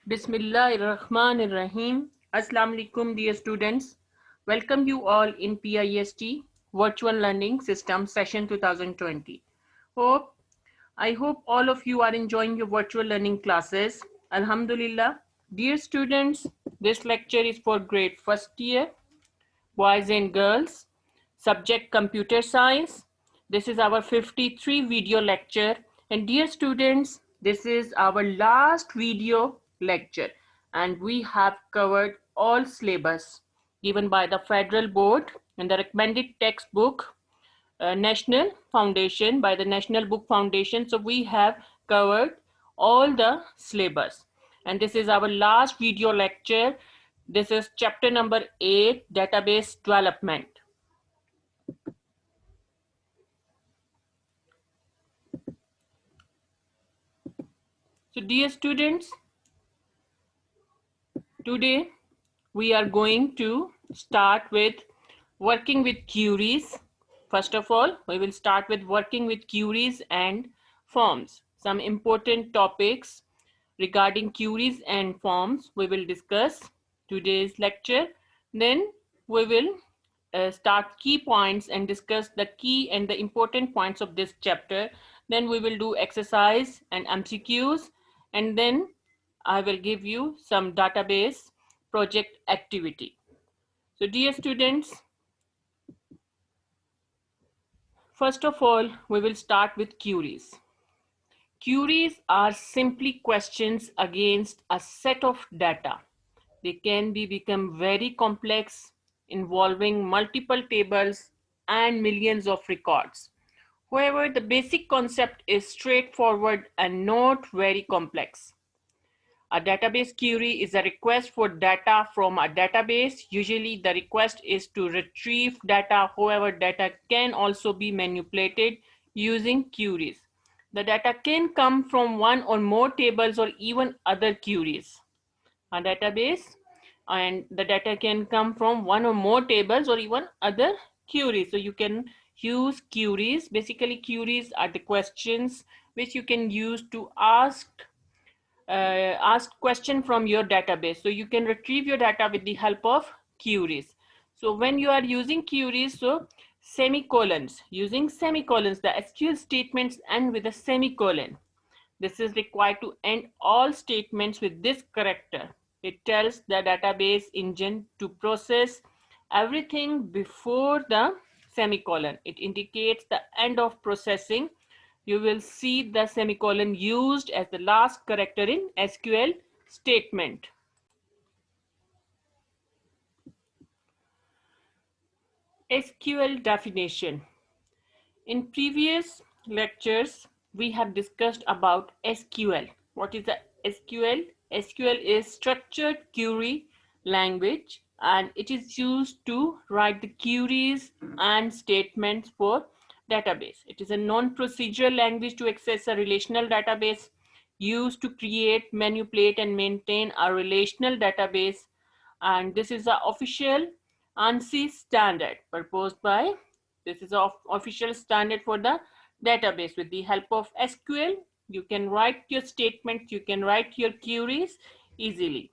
Bismillahirrahmanirrahim. Assalamu alaikum, dear students. Welcome you all in PIST Virtual Learning System Session 2020. I hope all of you are enjoying your virtual learning classes. Alhamdulillah. Dear students, this lecture is for grade first year, boys and girls, subject computer science. This is our 53 video lecture, and dear students, this is our last video lecture, and we have covered all syllabus given by the federal board and the recommended textbook National Foundation, by the National Book Foundation. So we have covered all the syllabus, and this is our last video lecture. This is chapter number 8, database development. So dear students, today we are going to start with working with queries. First of all, we will start with working with queries and forms. Some important topics regarding queries and forms we will discuss today's lecture. Then we will start key points and discuss the key and the important points of this chapter. Then we will do exercise and MCQs, and then I will give you some database project activity. So dear students, first of all, we will start with queries. Queries are simply questions against a set of data. They can become very complex, involving multiple tables and millions of records. However, the basic concept is straightforward and not very complex. A database query is a request for data from a database. Usually the request is to retrieve data. However, data can also be manipulated using queries. The data can come from one or more tables or even other queries. A database, and the data can come from one or more tables or even other queries. So you can use queries. Basically, queries are the questions which you can use to ask question from your database. So you can retrieve your data with the help of queries. So when you are using queries, so semicolons, using semicolons, the SQL statements end with a semicolon. This is required to end all statements with this character. It tells the database engine to process everything before the semicolon. It indicates the end of processing. You will see the semicolon used as the last character in SQL statement. SQL definition. In previous lectures, we have discussed about SQL. What is the SQL? SQL is structured query language, and it is used to write the queries and statements for database. It is a non-procedural language to access a relational database, used to create, manipulate, and maintain a relational database. And this is the official ANSI standard proposed by, this is an official standard for the database. With the help of SQL, you can write your statements, you can write your queries easily.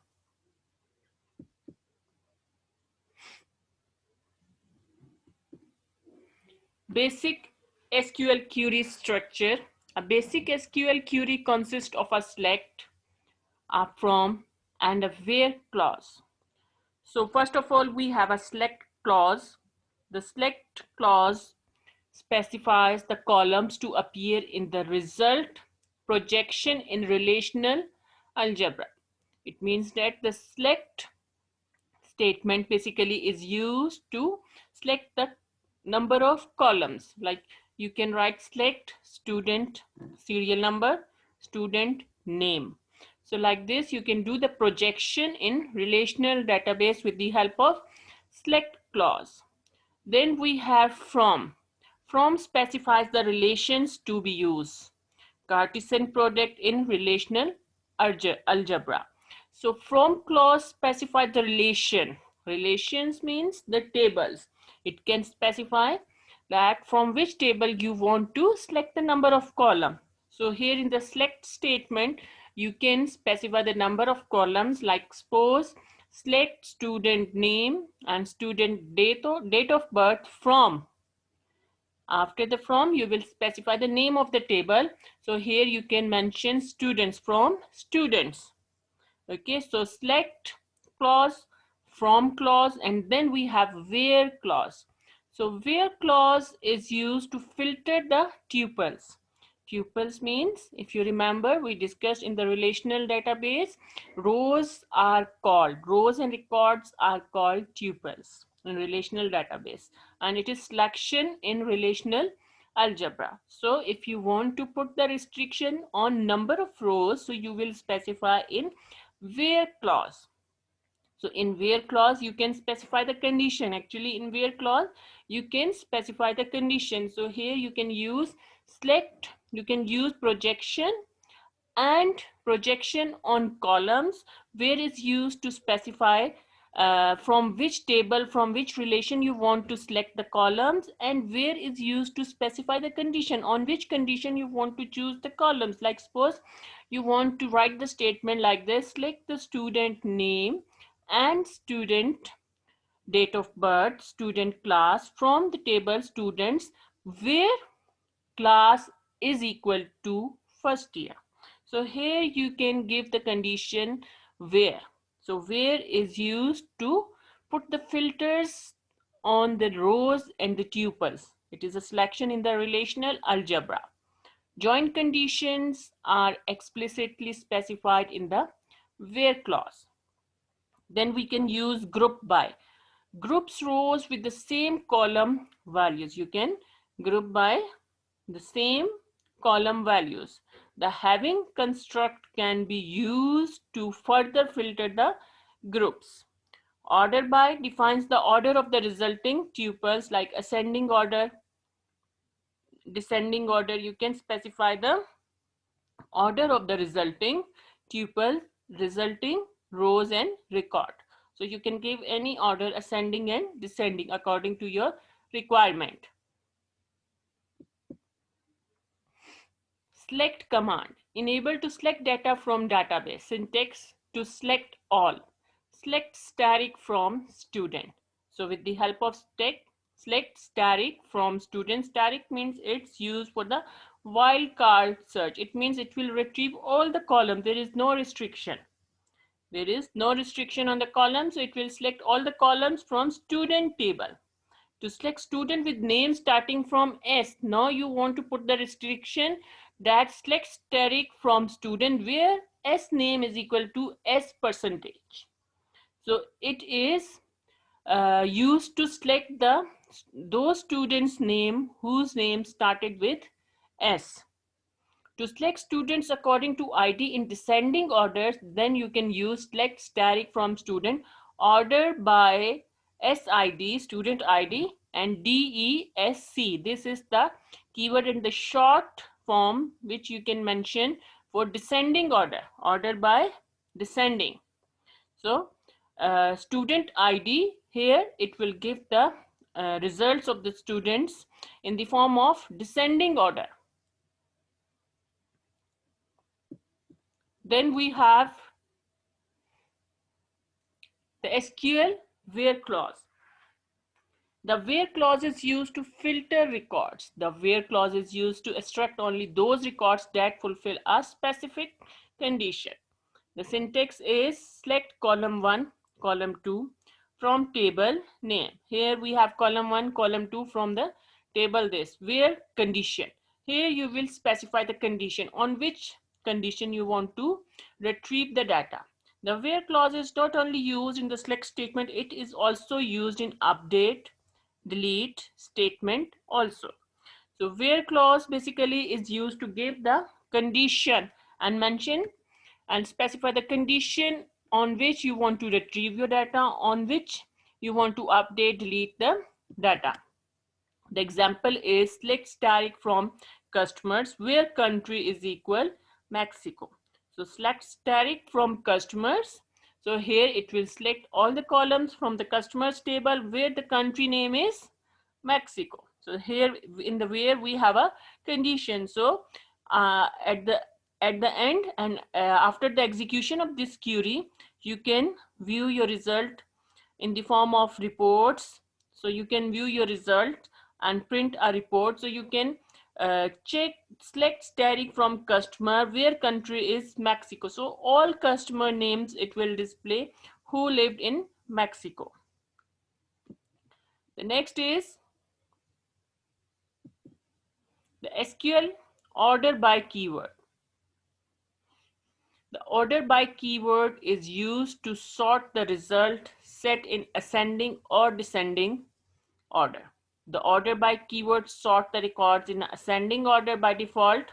Basic SQL query structure. A basic SQL query consists of a select, a from, and a where clause. So first of all, we have a select clause. The select clause specifies the columns to appear in the result projection in relational algebra. It means that the select statement basically is used to select the number of columns. Like you can write select student serial number, student name. So like this, you can do the projection in relational database with the help of select clause. Then we have from. From specifies the relations to be used. Cartesian product in relational algebra. So from clause specify the relation. Relations means the tables. It can specify that from which table you want to select the number of column. So here in the select statement, you can specify the number of columns, like suppose select student name and student date of birth from. After the from, you will specify the name of the table. So here you can mention students from students. Okay, so select clause, from clause, and then we have where clause. So where clause is used to filter the tuples. Tuples means, if you remember, we discussed in the relational database, rows and records are called tuples in relational database, and it is selection in relational algebra. So if you want to put the restriction on number of rows, so you will specify in where clause. So in where clause you can specify the condition. Actually in where clause you can specify the condition. So here you can use select, you can use projection, and projection on columns, where is used to specify from which table, from which relation you want to select the columns, and where is used to specify the condition, on which condition you want to choose the columns. Like suppose you want to write the statement like this: select the student name and student date of birth, student class from the table students where class is equal to first year. So here you can give the condition where. So where is used to put the filters on the rows and the tuples. It is a selection in the relational algebra. Joint conditions are explicitly specified in the where clause. Then we can use group by. Groups rows with the same column values. You can group by the same column values. The having construct can be used to further filter the groups. Order by defines the order of the resulting tuples, like ascending order, descending order. You can specify the order of the resulting tuple, resulting rows and record. So you can give any order, ascending and descending, according to your requirement. Select command. Enable to select data from database. Syntax: to select all. Select static from student. So with the help of select static from student. Static means it's used for the wildcard search. It means it will retrieve all the columns. There is no restriction. There is no restriction on the column, so it will select all the columns from student table. To select student with name starting from S, now you want to put the restriction that select static from student where S name is equal to S percentage. So it is used to select those students name whose name started with S. To select students according to ID in descending orders, then you can use select static from student, order by SID, student ID, and DESC. This is the keyword in the short form which you can mention for descending order, order by descending. So student ID, here it will give the results of the students in the form of descending order. Then we have the SQL where clause. The where clause is used to filter records. The where clause is used to extract only those records that fulfill a specific condition. The syntax is select column 1, column 2 from table name. Here we have column 1, column 2 from the table this. Where condition. Here you will specify the condition, on which condition you want to retrieve the data. The where clause is not only used in the select statement, it is also used in update, delete statement also. So where clause basically is used to give the condition and mention and specify the condition on which you want to retrieve your data, on which you want to update, delete the data. The example is select static from customers where country is equal Mexico. So select static from customers. So here it will select all the columns from the customers table where the country name is Mexico. So here in the where we have a condition. So at the at the end and after the execution of this query, you can view your result in the form of reports. So you can view your result and print a report. So you can select static from customer where country is Mexico. So all customer names it will display who lived in Mexico. The next is the SQL order by keyword. The order by keyword is used to sort the result set in ascending or descending order. The order by keyword sort the records in ascending order by default.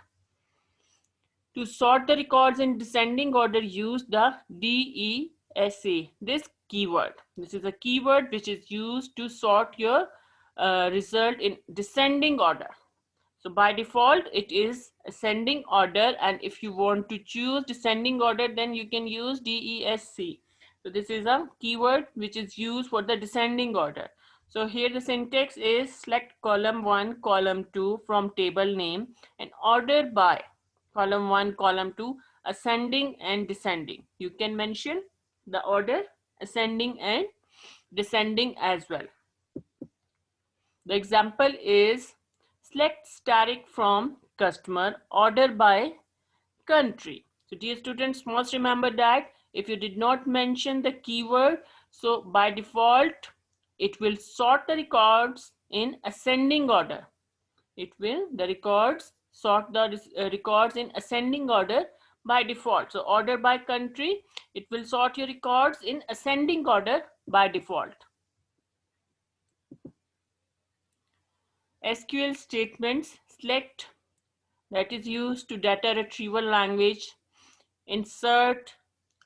To sort the records in descending order, use the DESA, this keyword. This is a keyword which is used to sort your result in descending order. So by default, it is ascending order, and if you want to choose descending order, then you can use DESC. So this is a keyword which is used for the descending order. So here the syntax is select column 1, column 2 from table name and order by column 1, column 2, ascending and descending. You can mention the order ascending and descending as well. The example is select static from customer order by country. So dear students, must remember that if you did not mention the keyword, so by default it will sort the records in ascending order. The records sort the records in ascending order by default. So order by country, it will sort your records in ascending order by default. SQL statements select that is used to data retrieval language, insert,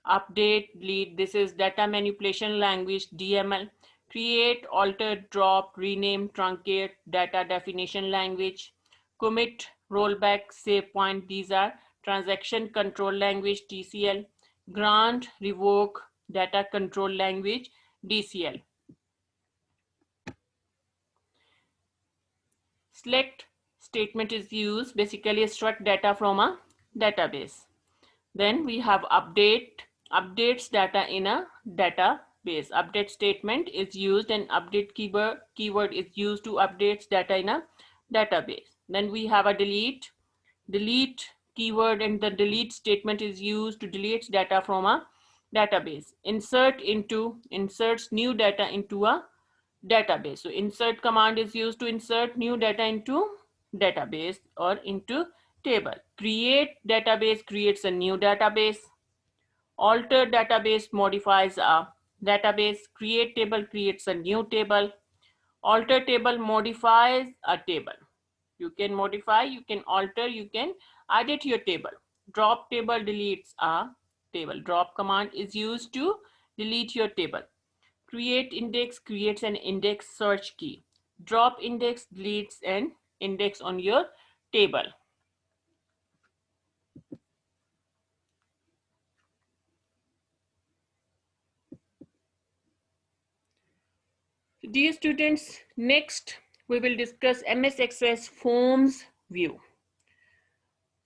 update, delete. This is data manipulation language, DML. Create, alter, drop, rename, truncate, data definition language. Commit, rollback, save point. These are transaction control language, TCL. Grant, revoke, data control language, DCL. Select statement is used, basically extract data from a database. Then we have update, updates data in a database. Update statement is used and update keyword is used to update data in a database. Then we have a delete, delete keyword and the delete statement is used to delete data from a database. Insert inserts new data into a database. So insert command is used to insert new data into database or into table. Create database creates a new database. Alter database modifies a database. Create table creates a new table. Alter table modifies a table. You can modify, you can alter, you can edit your table. Drop table deletes a table. Drop command is used to delete your table. Create index creates an index search key. Drop index deletes an index on your table. Dear students, next we will discuss MS Access Forms view.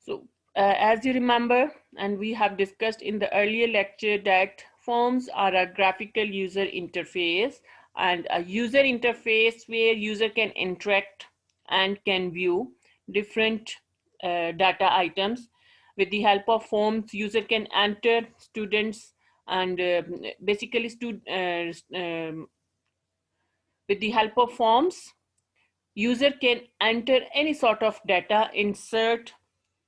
So as you remember, and we have discussed in the earlier lecture that forms are a graphical user interface and a user interface where user can interact and can view different data items. With the help of forms, user can enter students and basically with the help of forms, user can enter any sort of data, insert,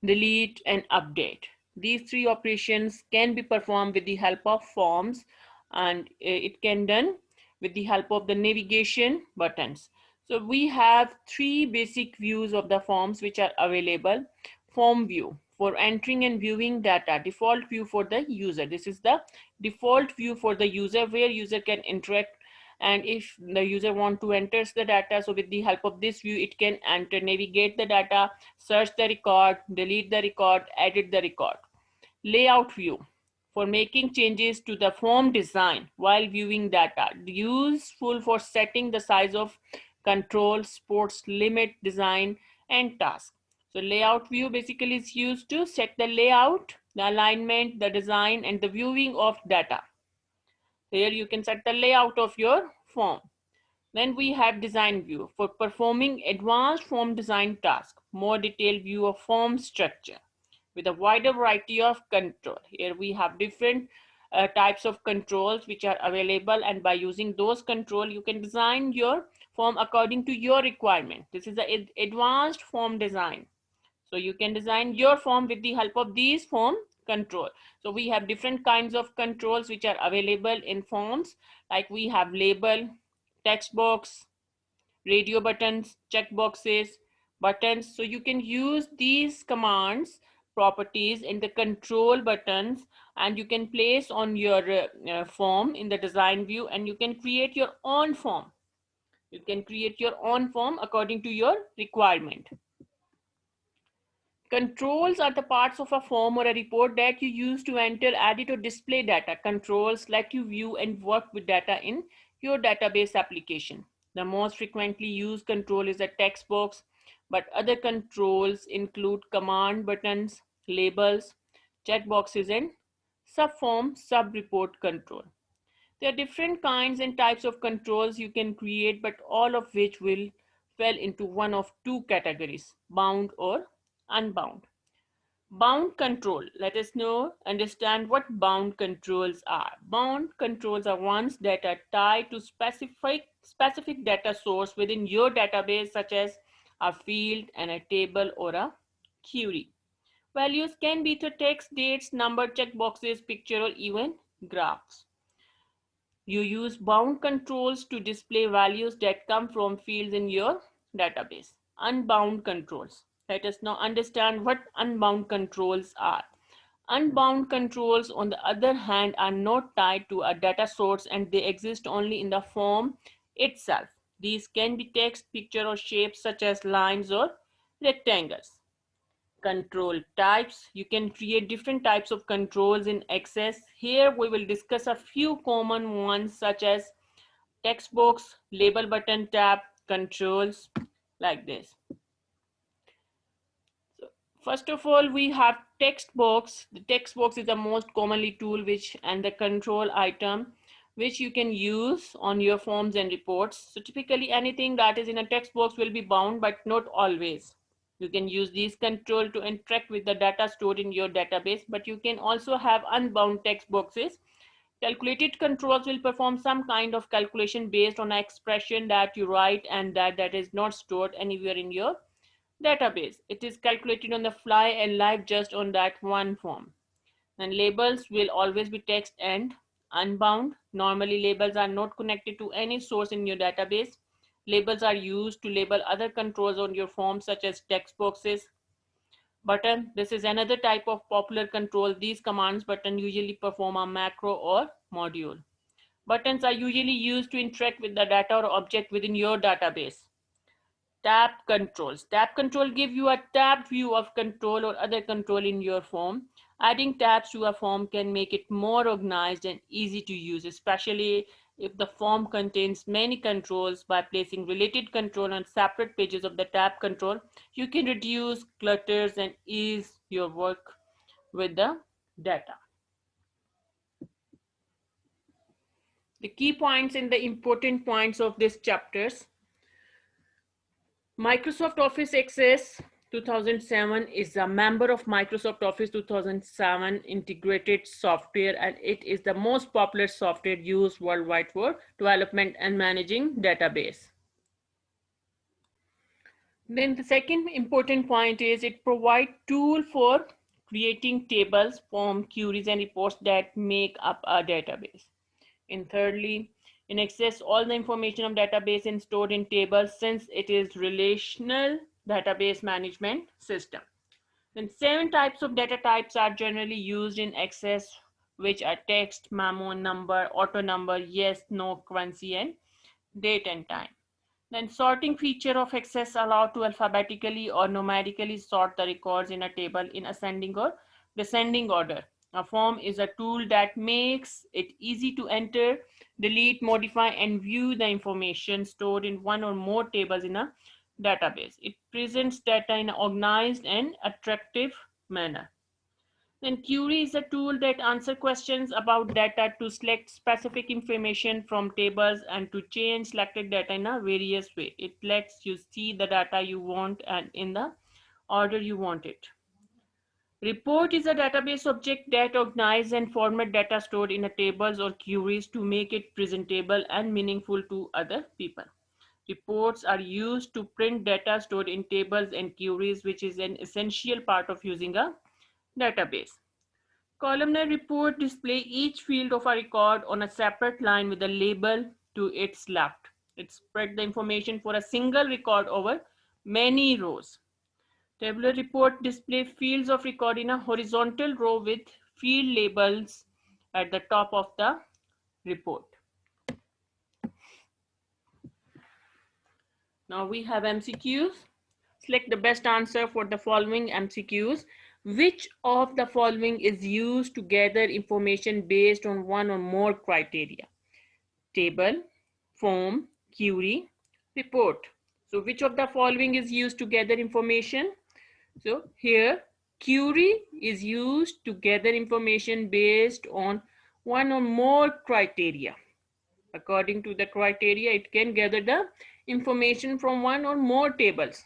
delete, and update. These three operations can be performed with the help of forms, and it can done with the help of the navigation buttons. So we have three basic views of the forms which are available. Form view for entering and viewing data. Default view for the user. This is the default view for the user where user can interact, and if the user want to enter the data, so with the help of this view it can enter, navigate the data, search the record, delete the record, edit the record. Layout view for making changes to the form design while viewing data, useful for setting the size of control, sports, limit, design, and task. So layout view basically is used to set the layout, the alignment, the design, and the viewing of data. Here you can set the layout of your form. Then we have design view for performing advanced form design tasks, more detailed view of form structure with a wider variety of control. Here we have different types of controls which are available, and by using those control you can design your form according to your requirement. This is the advanced form design. So you can design your form with the help of these form control. So we have different kinds of controls which are available in forms, like we have label, text box, radio buttons, check boxes, buttons. So you can use these commands properties in the control buttons, and you can place on your form in the design view, and you can create your own form. You can create your own form according to your requirement. Controls are the parts of a form or a report that you use to enter, edit, or display data. Controls let you view and work with data in your database application. The most frequently used control is a text box, but other controls include command buttons, labels, checkboxes, and subform sub-report control. There are different kinds and types of controls you can create, but all of which will fall into one of two categories, bound or unbound. Bound control. Let us understand what bound controls are. Bound controls are ones that are tied to specific data source within your database, such as a field and a table or a query. Values can be the text, dates, number, checkboxes, picture, or even graphs. You use bound controls to display values that come from fields in your database. Unbound controls. Let us now understand what unbound controls are. Unbound controls, on the other hand, are not tied to a data source and they exist only in the form itself. These can be text, picture, or shapes such as lines or rectangles. Control types. You can create different types of controls in Access. Here we will discuss a few common ones such as text box, label button, tab, controls like this. So first of all, we have text box. The text box is the most commonly tool which and the control item which you can use on your forms and reports. So typically anything that is in a text box will be bound, but not always. You can use these control to interact with the data stored in your database, but you can also have unbound text boxes. Calculated controls will perform some kind of calculation based on an expression that you write and that is not stored anywhere in your database. It is calculated on the fly and live just on that one form. And labels will always be text and unbound. Normally labels are not connected to any source in your database. Labels are used to label other controls on your form such as text boxes. Button, this is another type of popular control. These commands button usually perform a macro or module. Buttons are usually used to interact with the data or object within your database. Tab controls. Tab control give you a tabbed view of control or other control in your form. Adding tabs to a form can make it more organized and easy to use, especially if the form contains many controls. By placing related control on separate pages of the tab control, you can reduce clutters and ease your work with the data. The key points and the important points of this chapters. Microsoft Office Access 2007 is a member of Microsoft Office 2007 integrated software, and it is the most popular software used worldwide for development and managing database. Then the second important point is it provides tool for creating tables, form, queries, and reports that make up a database. And thirdly, in Access, all the information of database is stored in tables since it is relational database management system. Then 7 types of data types are generally used in Access, which are text, memo, number, auto number, yes, no, currency, and date and time. Then sorting feature of Access allow to alphabetically or numerically sort the records in a table in ascending or descending order. A form is a tool that makes it easy to enter, delete, modify, and view the information stored in one or more tables in a database. It presents data in an organized and attractive manner. Then query is a tool that answers questions about data to select specific information from tables and to change selected data in a various way. It lets you see the data you want and in the order you want it. Report is a database object that organizes and formats data stored in a tables or queries to make it presentable and meaningful to other people. Reports are used to print data stored in tables and queries, which is an essential part of using a database. Columnar report display each field of a record on a separate line with a label to its left. It spread the information for a single record over many rows. Tabular report display fields of record in a horizontal row with field labels at the top of the report. Now we have MCQs. Select the best answer for the following MCQs. Which of the following is used to gather information based on one or more criteria? Table, form, query, report. So which of the following is used to gather information? So here query is used to gather information based on one or more criteria. According to the criteria, it can gather the information from one or more tables.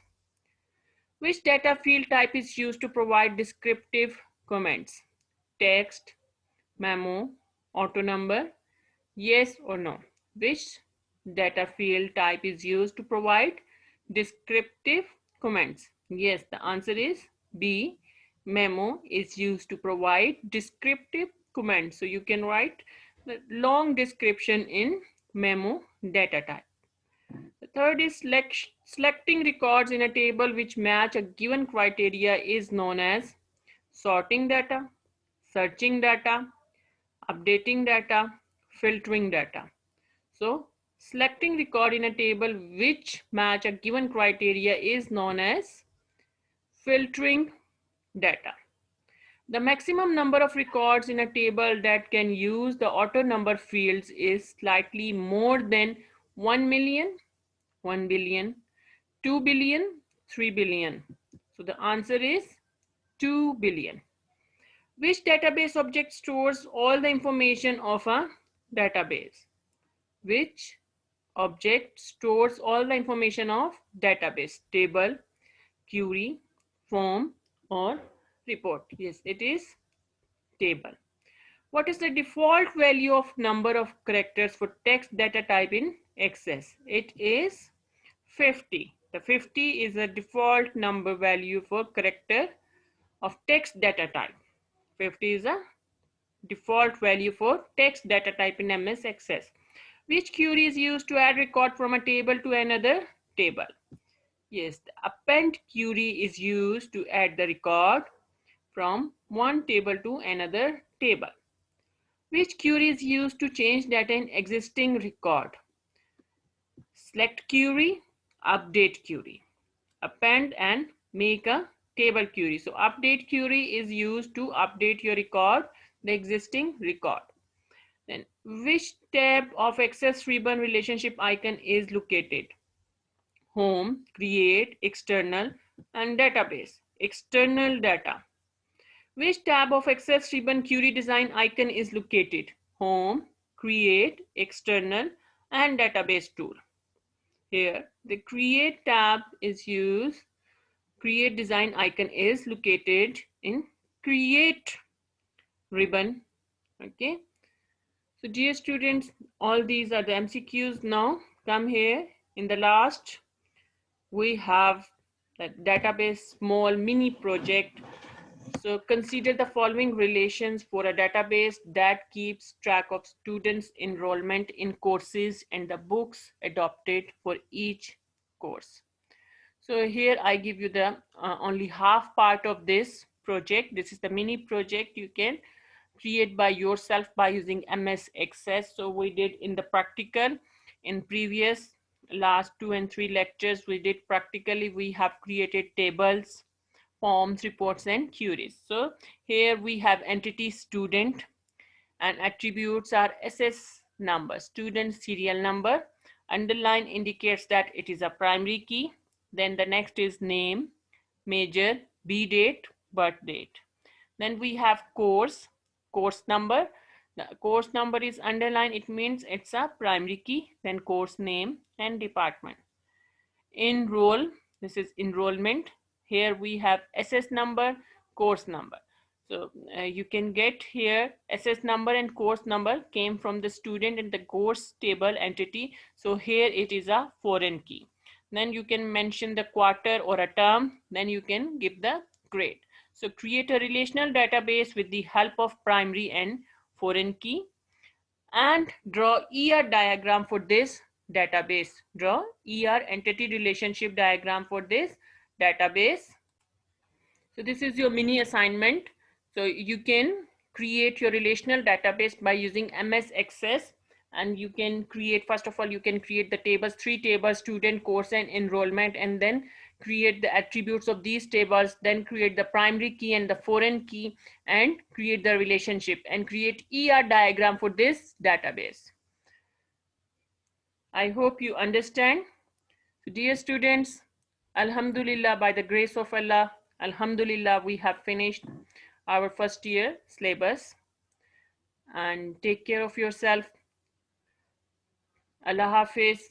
Which data field type is used to provide descriptive comments? Text, memo, auto number, yes or no? Which data field type is used to provide descriptive comments? Yes, the answer is B. Memo is used to provide descriptive comments. So you can write the long description in memo data type. The third is selecting records in a table which match a given criteria is known as sorting data, searching data, updating data, filtering data. So selecting record in a table which match a given criteria is known as filtering data. The maximum number of records in a table that can use the auto number fields is slightly more than 1 million, 1 billion, 2 billion, 3 billion. So the answer is 2 billion. Which database object stores all the information of a database? Which object stores all the information of database? Table, query, form, or report? Yes, it is table. What is the default value of number of characters for text data type in Access? It is 50. The 50 is a default number value for character of text data type. 50 is a default value for text data type in MS Access. Which query is used to add record from a table to another table? Yes, the append query is used to add the record from one table to another table. Which query is used to change data in existing record? Select query, update query, append and make a table query. So update query is used to update your record, the existing record. Then which tab of Access ribbon relationship icon is located? Home, create, external and database. External data. Which tab of Access ribbon query design icon is located? Home, create, external and database tool. Here the create tab is used. Create design icon is located in create ribbon. Okay. So dear students, all these are the MCQs. Now come here. In the last, we have the database small mini project. So consider the following relations for a database that keeps track of students' enrollment in courses and the books adopted for each course. So here I give you the only half part of this project. This is the mini project you can create by yourself by using MS Access. So we did in the practical in previous last 2 and 3 lectures we did practically. We have created tables, forms, reports and queries. So here we have entity student and attributes are SS number, student serial number. Underline indicates that it is a primary key. Then the next is name, major, B date, birth date. Then we have course number. The course number is underlined, it means it's a primary key. Then course name and department. Enroll, this is enrollment. Here we have SS number, course number. So you can get here SS number and course number came from the student in the course table entity. So here it is a foreign key. Then you can mention the quarter or a term. Then you can give the grade. So create a relational database with the help of primary and foreign key, and draw ER diagram for this database. Draw ER entity relationship diagram for this database. So this is your mini assignment. So you can create your relational database by using MS Access, and you can create, first of all, you can create the tables, 3 tables, student, course, and enrollment, and then create the attributes of these tables, then create the primary key and the foreign key, and create the relationship and create ER diagram for this database. I hope you understand. So dear students, Alhamdulillah, by the grace of Allah, Alhamdulillah, we have finished our first year syllabus. And take care of yourself. Allah Hafiz.